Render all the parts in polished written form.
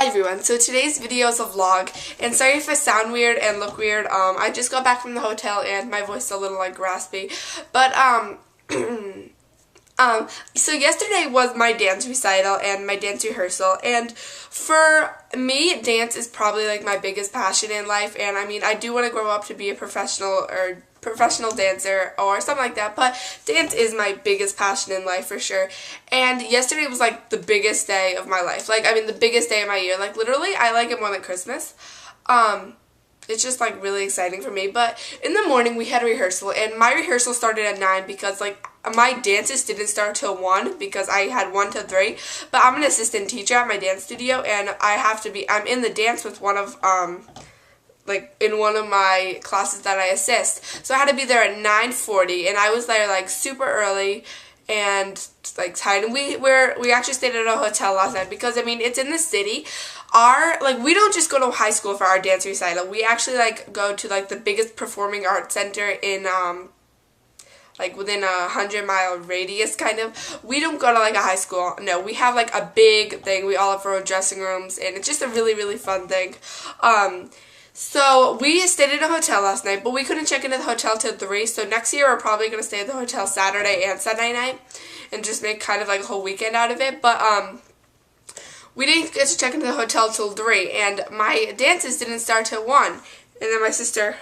Hi everyone, so today's video is a vlog, and sorry if I sound weird and look weird. I just got back from the hotel and my voice is a little like raspy, but so yesterday was my dance recital and my dance rehearsal, and for me, dance is probably like my biggest passion in life, and I mean, I do want to grow up to be a professional dancer or something like that, but dance is my biggest passion in life for sure. And yesterday was like the biggest day of my life. Like, I mean, the biggest day of my year. Like, literally, I like it more than Christmas. It's just like really exciting for me. But in the morning we had a rehearsal, and my rehearsal started at 9 because like my dances didn't start till 1 because I had 1 to 3. But I'm an assistant teacher at my dance studio, and I'm in the dance with one of like in one of my classes that I assist. So I had to be there at 9:40, and I was there like super early and like tired. And we actually stayed at a hotel last night because I mean it's in the city. We don't just go to high school for our dance recital. We actually like go to like the biggest performing arts center in like within a 100-mile radius kind of. We don't go to like a high school. No, we have like a big thing. We all have our own dressing rooms, and it's just a really, really fun thing. So we stayed in a hotel last night, but we couldn't check into the hotel till 3, so next year we're probably going to stay at the hotel Saturday and Sunday night and just make kind of like a whole weekend out of it. But we didn't get to check into the hotel till 3, and my dances didn't start till 1. And then my sister,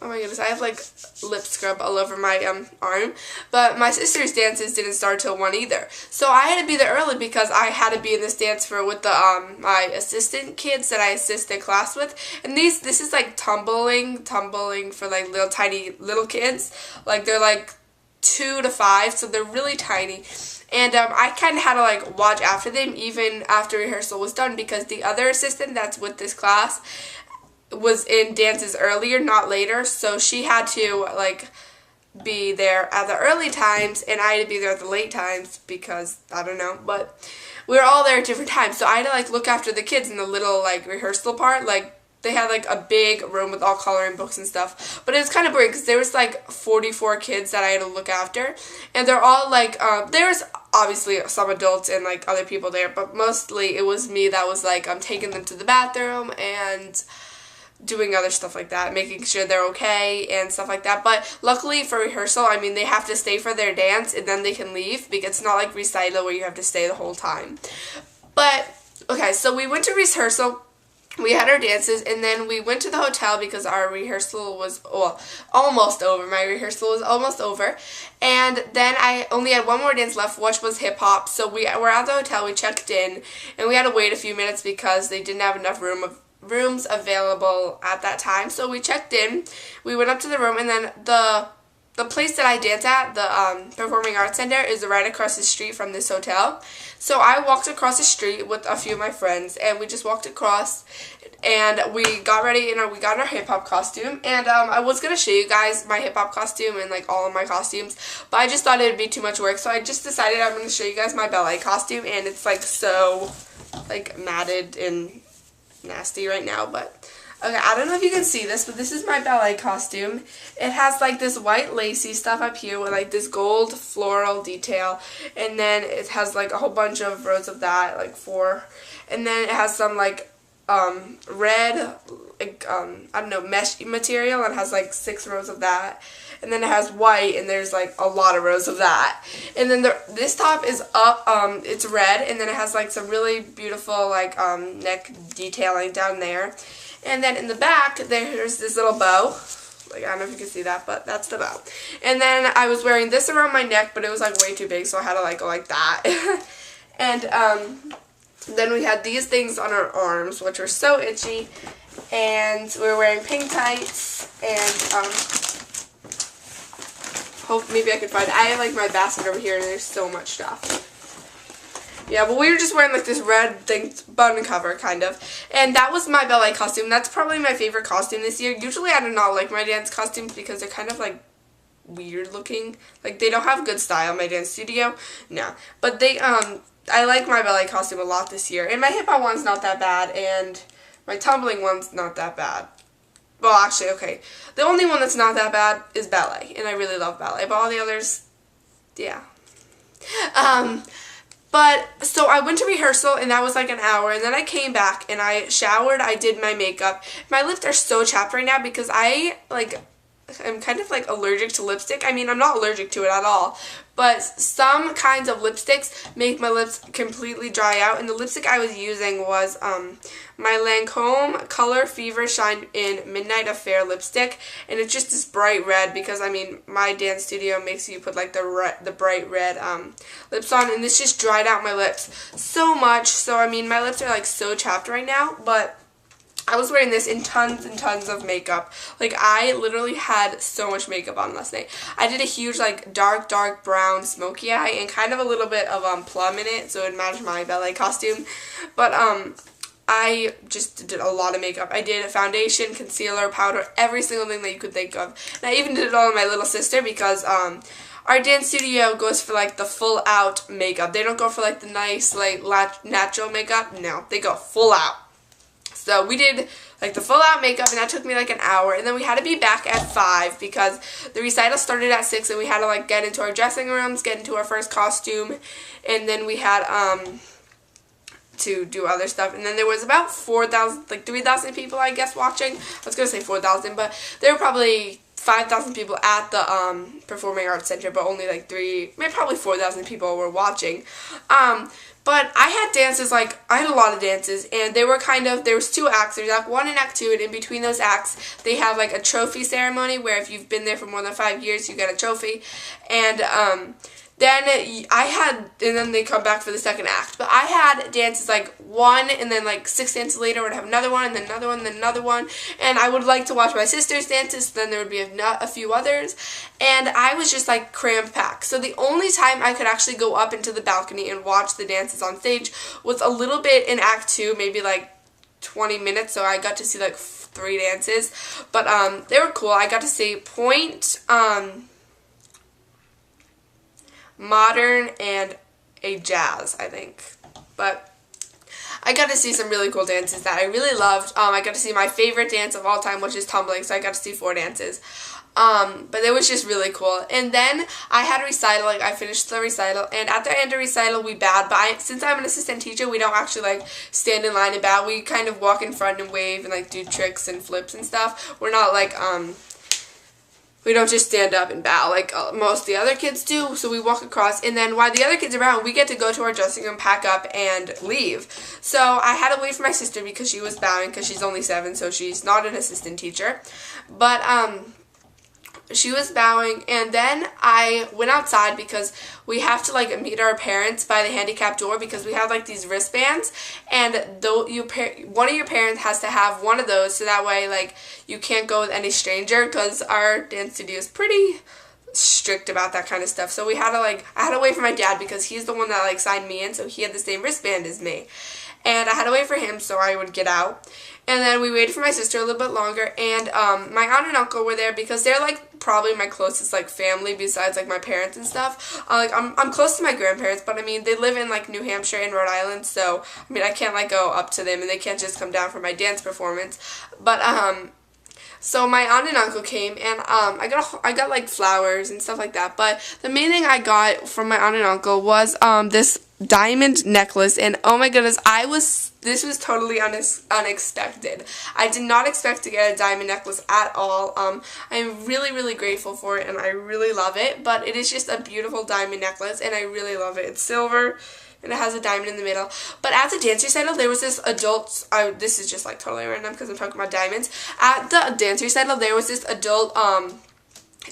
oh my goodness, I have like lip scrub all over my arm, but my sister's dances didn't start till 1 either. So I had to be there early because I had to be in this dance with the my assistant kids that I assist in class with. And this is like tumbling for like little tiny little kids. Like they're like 2 to 5, so they're really tiny. And I kind of had to like watch after them even after rehearsal was done, because the other assistant that's with this class was in dances earlier, not later, so she had to like be there at the early times and I had to be there at the late times because I don't know, but we were all there at different times. So I had to like look after the kids in the little like rehearsal part. Like they had like a big room with all coloring books and stuff, but it was kind of boring because there was like 44 kids that I had to look after, and they're all like there was obviously some adults and like other people there, but mostly it was me that was like taking them to the bathroom and doing other stuff like that, making sure they're okay and stuff like that. But luckily for rehearsal, I mean, they have to stay for their dance and then they can leave, because it's not like recital where you have to stay the whole time. But okay, so we went to rehearsal, we had our dances, and then we went to the hotel because our rehearsal was almost over. My rehearsal was almost over, and then I only had one more dance left, which was hip hop. So we were at the hotel, we checked in, and we had to wait a few minutes because they didn't have enough rooms available at that time. So we checked in, we went up to the room, and then the place that I dance at, the Performing Arts Center, is right across the street from this hotel. So I walked across the street with a few of my friends, and we just walked across, and we got ready, and we got in our hip-hop costume, and I was going to show you guys my hip-hop costume and like all of my costumes, but I just thought it would be too much work, so I just decided I'm going to show you guys my ballet costume, and it's like so like matted and nasty right now. But okay, I don't know if you can see this, but this is my ballet costume. It has like this white lacy stuff up here with like this gold floral detail, and then it has like a whole bunch of rows of that, like 4, and then it has some like red like I don't know, mesh material, and it has like 6 rows of that, and then it has white, and there's like a lot of rows of that, and then this top is up, it's red, and then it has like some really beautiful like neck detailing down there, and then in the back there's this little bow. Like, I don't know if you can see that, but that's the bow. And then I was wearing this around my neck, but it was like way too big, so I had to like go like that. And then we had these things on our arms, which were so itchy, and we were wearing pink tights, and hope maybe I can find it. I have like my basket over here, and there's so much stuff. Yeah, but we were just wearing like this red thing, button cover kind of, and that was my ballet costume. That's probably my favorite costume this year. Usually I do not like my dance costumes because they're kind of like weird looking. Like, they don't have good style, my dance studio. No, but they I like my ballet costume a lot this year, and my hip hop one's not that bad, and my tumbling one's not that bad. Well, actually, okay, the only one that's not that bad is ballet, and I really love ballet, but all the others, yeah. But, so I went to rehearsal, and that was like an hour, and then I came back, and I showered, I did my makeup. My lips are so chapped right now because I'm kind of like allergic to lipstick. I mean, I'm not allergic to it at all, but some kinds of lipsticks make my lips completely dry out, and the lipstick I was using was my Lancome Color Fever Shine in Midnight Affair lipstick, and it's just this bright red because, I mean, my dance studio makes you put like the bright red lips on, and this just dried out my lips so much. So, I mean, my lips are like so chapped right now, but I was wearing this in tons and tons of makeup. Like, I literally had so much makeup on last night. I did a huge, like, dark brown smoky eye and kind of a little bit of plum in it, so it would match my ballet costume. But, I just did a lot of makeup. I did foundation, concealer, powder, every single thing that you could think of. And I even did it all on my little sister because, our dance studio goes for, like, the full-out makeup. They don't go for, like, the nice, like, natural makeup. No, they go full out. So we did like the full out makeup, and that took me like an hour, and then we had to be back at 5 because the recital started at 6, and we had to like get into our dressing rooms, get into our first costume, and then we had to do other stuff. And then there was about 4,000, like 3,000 people, I guess, watching. I was gonna say 4,000, but there were probably 5,000 people at the Performing Arts Center, but only like maybe probably 4,000 people were watching. But I had dances, like, I had a lot of dances, and they were there was 2 acts. There's Act 1 and Act 2, and in between those acts, they have, like, a trophy ceremony where if you've been there for more than 5 years, you get a trophy. And, then they come back for the second act. But I had dances like 1, and then like 6 dances later I would have another one, and then another one, and then another one. And I would like to watch my sister's dances, then there would be a few others. And I was just like cram-packed. So the only time I could actually go up into the balcony and watch the dances on stage was a little bit in Act 2, maybe like 20 minutes. So I got to see like 3 dances. But they were cool. I got to see Point, Modern, and a Jazz, I think. But I got to see some really cool dances that I really loved. I got to see my favorite dance of all time, which is tumbling, so I got to see 4 dances. But it was just really cool. And then I had a recital, like I finished the recital, and at the end of recital we bowed, but since I'm an assistant teacher, we don't actually like stand in line and bow. We kind of walk in front and wave and like do tricks and flips and stuff. We're not like, we don't just stand up and bow like most of the other kids do, so we walk across, and then while the other kids are around, we get to go to our dressing room, pack up, and leave. So I had to wait for my sister because she was bowing because she's only 7, so she's not an assistant teacher. But, she was bowing, and then I went outside because we have to like meet our parents by the handicap door because we have like these wristbands, and one of your parents has to have one of those, so that way like you can't go with any stranger because our dance studio is pretty strict about that kind of stuff. So I had to wait for my dad because he's the one that like signed me in, so he had the same wristband as me. And I had to wait for him so I would get out. And then we waited for my sister a little bit longer, and my aunt and uncle were there because they're like probably my closest like family besides like my parents and stuff. I'm close to my grandparents, but I mean they live in like New Hampshire and Rhode Island, so I mean I can't like go up to them, and they can't just come down for my dance performance. But so my aunt and uncle came, and I got like flowers and stuff like that. But the main thing I got from my aunt and uncle was this diamond necklace, and oh my goodness, this was totally unexpected. I did not expect to get a diamond necklace at all. I'm really, really grateful for it, and I really love it, but it is just a beautiful diamond necklace, and I really love it. It's silver, and it has a diamond in the middle. But at the dance recital, there was this adult, this is just like totally random because I'm talking about diamonds. At the dance recital, there was this adult,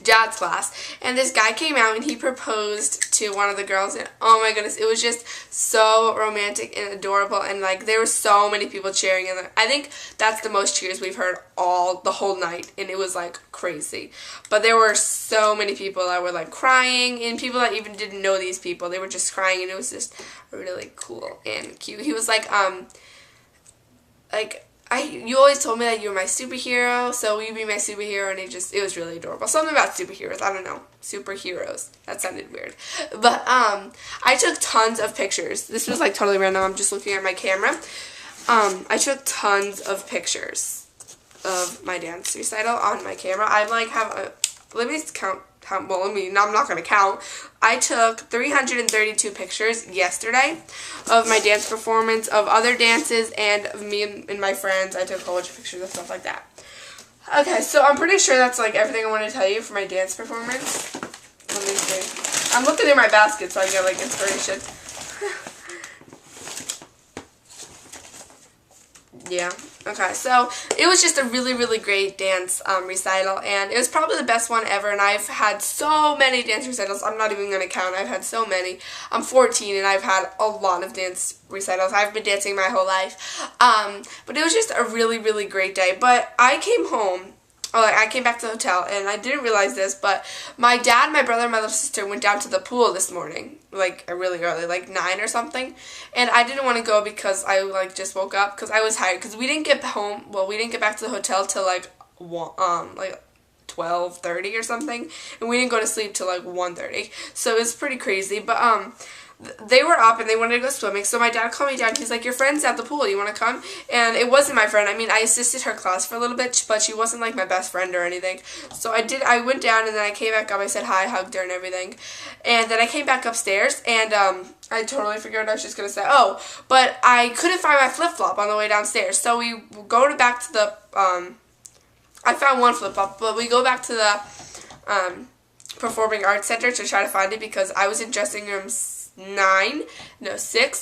jazz class, and this guy came out and he proposed to one of the girls, and oh my goodness, it was just so romantic and adorable, and like there were so many people cheering, and I think that's the most cheers we've heard the whole night, and it was like crazy. But there were so many people that were like crying, and people that even didn't know these people, they were just crying, and it was just really cool and cute. He was like you always told me that you were my superhero, so will you be my superhero? And it was really adorable. Something about superheroes, I don't know. Superheroes. That sounded weird. But, I took tons of pictures. This was, like, totally random. I'm just looking at my camera. I took tons of pictures of my dance recital on my camera. I, like, have let me count well, I mean, I'm not going to count. I took 332 pictures yesterday of my dance performance, of other dances, and of me and my friends. I took a whole bunch of pictures of stuff like that. Okay, so I'm pretty sure that's like everything I want to tell you for my dance performance. Let me see. I'm looking in my basket so I get like inspiration. Yeah. Okay, so it was just a really, really great dance recital, and it was probably the best one ever, and I've had so many dance recitals, I'm not even going to count. I've had so many. I'm 14, and I've had a lot of dance recitals. I've been dancing my whole life, but it was just a really, really great day. But I came home, I came back to the hotel, and I didn't realize this, but my dad, my brother, and my little sister went down to the pool this morning, like really early, like 9 or something, and I didn't want to go because I like just woke up because I was tired, because we didn't get home, well, we didn't get back to the hotel till like 12:30 or something, and we didn't go to sleep till like 1:30, so it was pretty crazy. But they were up and they wanted to go swimming, so my dad called me down. He's like, your friend's at the pool, you want to come? And it wasn't my friend. I mean, I assisted her class for a little bit, but she wasn't like my best friend or anything. So I went down, and then I came back up. I said hi, hugged her and everything, and then I came back upstairs, and I totally figured I was just going to say, oh, but I couldn't find my flip-flop on the way downstairs, so we go back to the, I found one flip-flop, but we go back to the Performing Arts Center to try to find it, because I was in dressing room 6.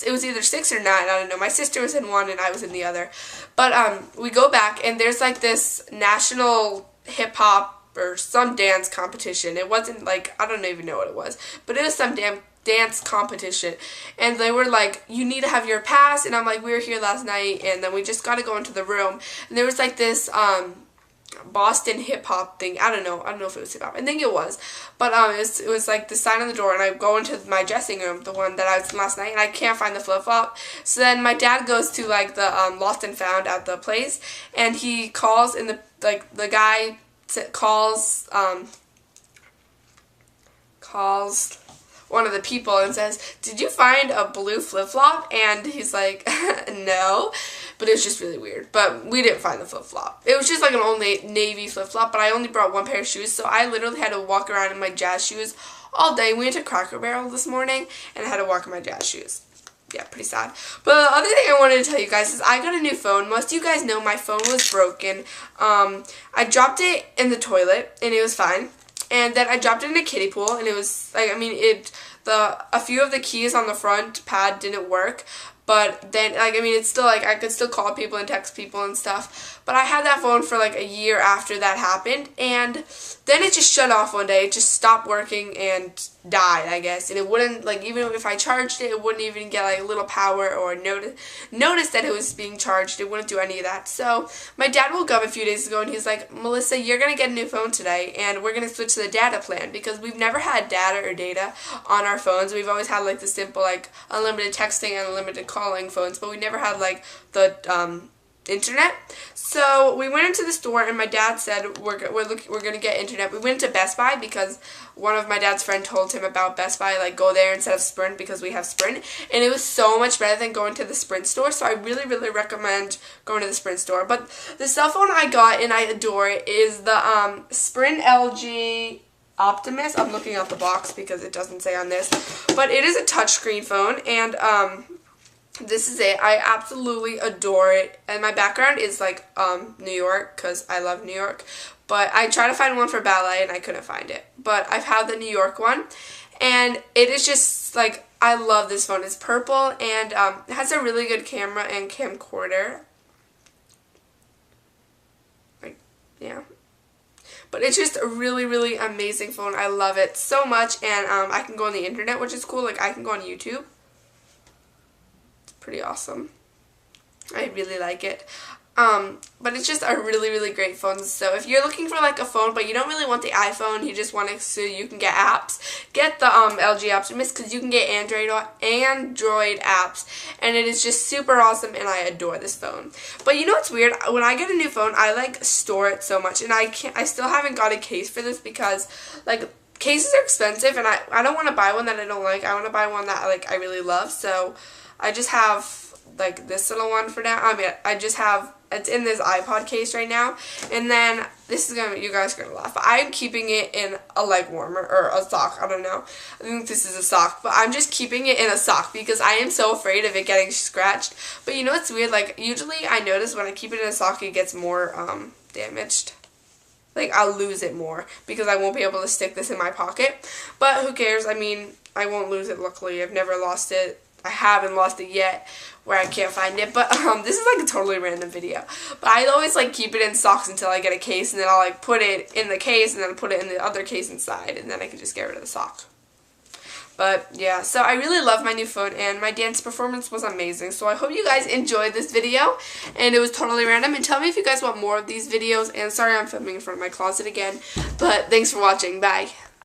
It was either 6 or 9. I don't know. My sister was in one and I was in the other. But we go back, and there's like this national hip hop or some dance competition. It wasn't like, I don't even know what it was, but it was some damn dance competition, and they were like, you need to have your pass, and I'm like, we were here last night, and then we just got to go into the room, and there was like this Boston hip hop thing. I don't know if it was hip hop. I think it was, but it was like the sign on the door, and I go into my dressing room, the one that I was in last night, and I can't find the flip flop. So then my dad goes to like the lost and found at the place, and he calls, and the guy calls one of the people and says, did you find a blue flip-flop? And he's like, no, but it was just really weird. But we didn't find the flip-flop. It was just like an old navy flip-flop, but I only brought one pair of shoes, so I literally had to walk around in my jazz shoes all day. We went to Cracker Barrel this morning, and I had to walk in my jazz shoes. Yeah, pretty sad. But the other thing I wanted to tell you guys is I got a new phone. Most of you guys know my phone was broken. I dropped it in the toilet, and it was fine. And then I dropped it in a kiddie pool, and it was, like, I mean, a few of the keys on the front pad didn't work, but then, like, I mean, it's still, like, I could still call people and text people and stuff, but I had that phone for, like, a year after that happened, and then it just shut off one day. It just stopped working and died, I guess, and it wouldn't, like, even if I charged it, it wouldn't even get, like, a little power or notice that it was being charged. It wouldn't do any of that. So my dad woke up a few days ago, and he's like, Melissa, you're going to get a new phone today, and we're going to switch to the data plan, because we've never had data or data on our phones. We've always had, like, the simple, like, unlimited texting and unlimited calling phones, but we never had, like, the internet. So we went into the store, and my dad said we're going to get internet. We went to Best Buy because one of my dad's friend told him about Best Buy, like, go there instead of Sprint, because we have Sprint, and it was so much better than going to the Sprint store, so I really, really recommend going to the Sprint store. But the cell phone I got, and I adore it, is the Sprint LG Optimus. I'm looking at the box because it doesn't say on this, but it is a touchscreen phone, and this is it. I absolutely adore it, and my background is like New York, because I love New York, but I tried to find one for ballet and I couldn't find it, but I've had the New York one, and it is just like, I love this phone. It's purple, and it has a really good camera and camcorder, like, yeah. But it's just a really, really amazing phone. I love it so much, and I can go on the internet, which is cool. Like, I can go on YouTube. It's pretty awesome. I really like it. But it's just a really, really great phone. So if you're looking for like a phone, but you don't really want the iPhone, you just want it so you can get apps, get the LG Optimus, because you can get Android apps, and it is just super awesome, and I adore this phone. But you know what's weird? When I get a new phone, I like store it so much, and I still haven't got a case for this, because like cases are expensive, and I don't want to buy one that I don't like. I want to buy one that like I really love. So I just have like this little one for now. I mean, I just have, it's in this iPod case right now. And then this is gonna, you guys are gonna laugh, but I'm keeping it in a leg warmer or a sock. I don't know. I think this is a sock, but I'm just keeping it in a sock because I am so afraid of it getting scratched. But you know what's weird? Like usually I notice when I keep it in a sock, it gets more damaged. Like I'll lose it more because I won't be able to stick this in my pocket. But who cares? I mean, I won't lose it. Luckily, I've never lost it. I haven't lost it yet where I can't find it, but this is like a totally random video. But I always like keep it in socks until I get a case, and then I'll like put it in the case and then put it in the other case inside, and then I can just get rid of the sock. But yeah, so I really love my new phone, and my dance performance was amazing. So I hope you guys enjoyed this video, and it was totally random. And tell me if you guys want more of these videos, and sorry I'm filming in front of my closet again, but thanks for watching. Bye.